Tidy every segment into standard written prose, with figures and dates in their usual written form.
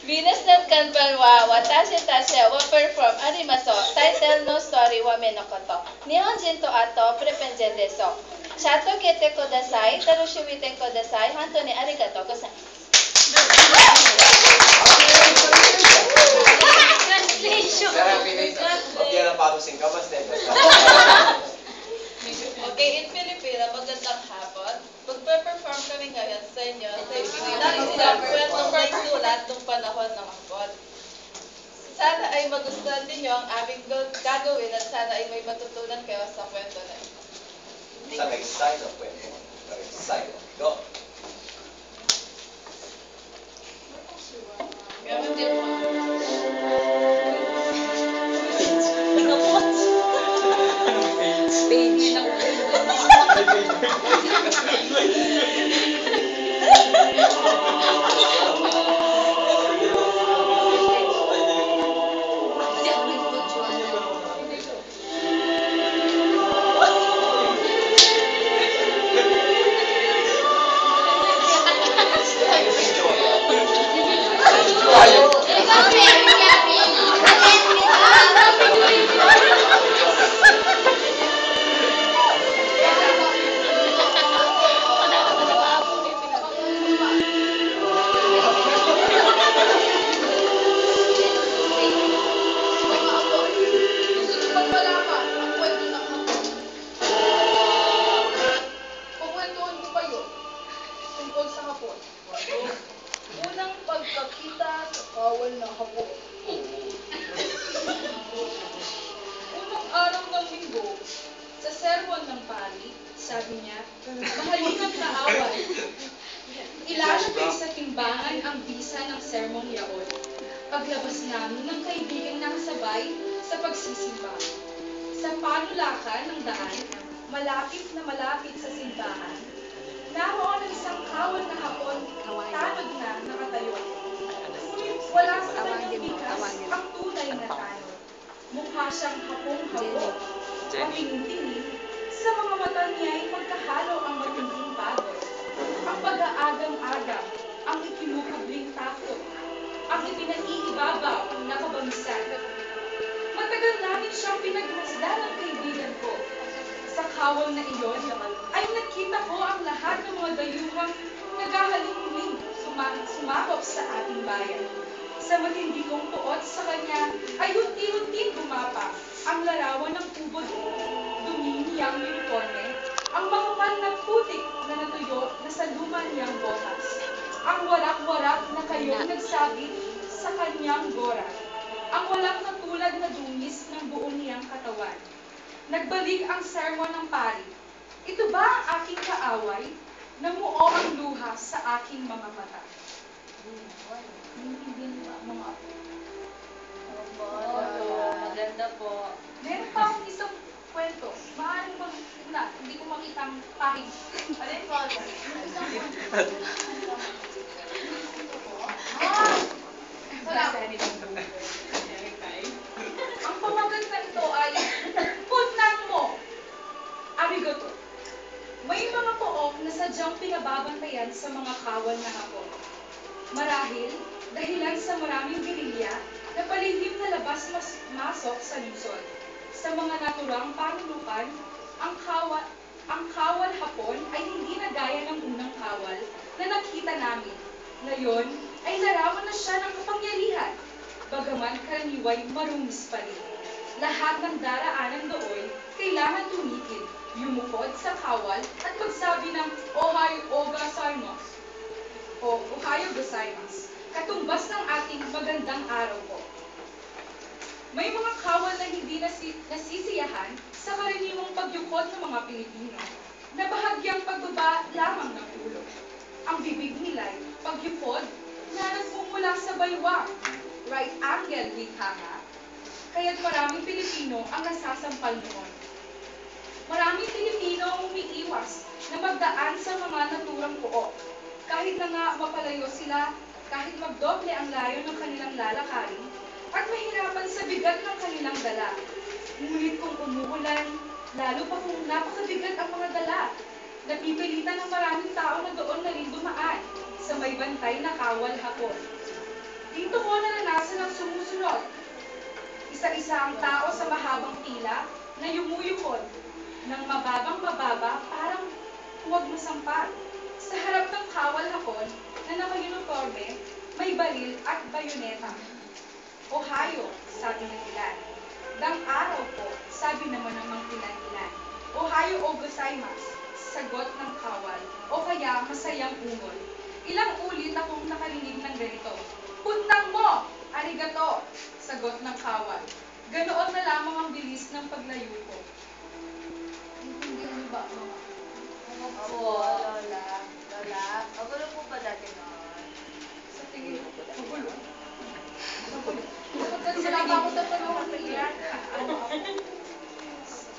Venus ng Kanbanwa, watashi tashi wa perform arimaso, title no story wa menokoto. Nihonjin to ato, prepenjen deso. Chato kete kodasai, tarushimite kodasai, hanto ni arigatou gozaimasu. Translation. Okay, in Filipino, magandang hapon. Magpe-perform kami ngayon sa inyo sa isang kwentong sulat ng panahon ng Hapon. Sana ay magustuhan ninyo ang aming gagawin at sana ay may matutunan kayo sa kwento na ito. Sa next side of kwento. Next side. Go. Gamit din mo. Page. Unang pagkakita sa kawal na hapon. Unang araw ng linggo, sa sermon ng pari, sabi niya, mahalingang kaaway. Ilalagay sa timbangan ang bisa ng sermong yaon. Paglabas namin ng kaibigang nakasabay sa pagsisimba. Sa panulakan ng daan, malapit sa simbahan, naroon ang isang kawal na hapon, tanod na nakatayo. Ngunit wala sa kanyang bigkas ang tunay na tanod. Mukha siyang hapong-hapon. Patingin-tingin, sa mga mata niya'y magkahalo ang matinding pagod. Ang pag-aagam-agam, ang ikinukubling takot, ang ipinaiibabaw na kabamisan. Matagal namin siyang pinagmasdan ng kaibigan ko. Sa kawal na iyon, ay nakita ko ang lahat ng mga dayuhang naghahaling-huling sumakop sa ating bayan. Sa matindi kong tuot sa kanya, ay unti-unting gumapa ang larawan ng ubod dumi niyang uniforme, ang makapal na putik na natuyo na sa luma niyang botas, ang warak-warak na kayong nagsabit sa kanyang gora, ang walang katulad na dungis ng buong niyang katawan. Nagbalik ang sermon ng pari. Ito ba ang aking kaaway? Namuo ang luha sa aking mga mata. Maganda po. Meron pa akong isang kwento. Maaaring hindi ko makita ang pahig. Alin po? Ang pamagat na ito ay Putnang mo! Arigato. May mga pook na sadyang pinababantayan sa mga kawal na hapon. Marahil, dahilan sa maraming gerilya na palihim na labas-masok sa lungsod. Sa mga naturang panulukan, ang kawal hapon ay hindi na gaya ng unang kawal na nakita namin. Ngayon ay larawan na siya ng kapangyarihan, bagaman karaniway marungis pa rin. Lahat ng daraanan doon kailangan tumigil, yumukod sa kawal at magsabi ng Ohayo gozaimasu o Ohayo gozaimasu, katumbas ng ating magandang araw po. May mga kawal na hindi nasisiyahan sa karaniwang pagyukod ng mga Pilipino na bahagyang pagbaba lamang ng ulo. Ang bibig nila'y pagyukod na nagmumula sa baywang, right angle wika nga, kaya't maraming Pilipino ang nasasampal noon. Maraming Pilipino ang umiiwas na magdaan sa mga naturang pook. Kahit na nga mapalayo sila, kahit magdoble ang layo ng kanilang lalakarin, at mahirapan sa bigat ng kanilang dala. Ngunit kung umuulan, lalo pa kung napakabigat ang mga dala, napipilitan ng maraming tao na doon na rin dumaan. sa may bantay na kawal hapon. Dito ko naranasan ang sumusunod. Isa-isa ang tao sa mahabang pila na yumuyukod ng mababang-mababa parang huwag masampat. Sa harap ng kawal hapon na naka-uniforme, may baril at bayoneta. Ohio, sabi ng ilan. Dang araw po, sabi naman ng mga ilan-ilan. Ohio o gozaimasu, sagot ng kawal, o kaya masayang ungol. Ilang ulit akong nakarinig ng ganito. Puntang mo! Arigato! Sagot ng kawal. Ganoon na lamang ang bilis ng paglayo ko. Hindi ano ba, mama? Opo, Lola. Lola, magulo po ba dati noon? Sa tingin ko, magulo. Magulo. Sila pa ako sa tulungan ng ilan.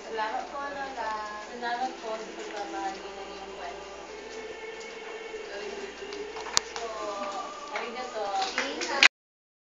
Salamat po, Lola. Salamat po sa pagbabahagi ng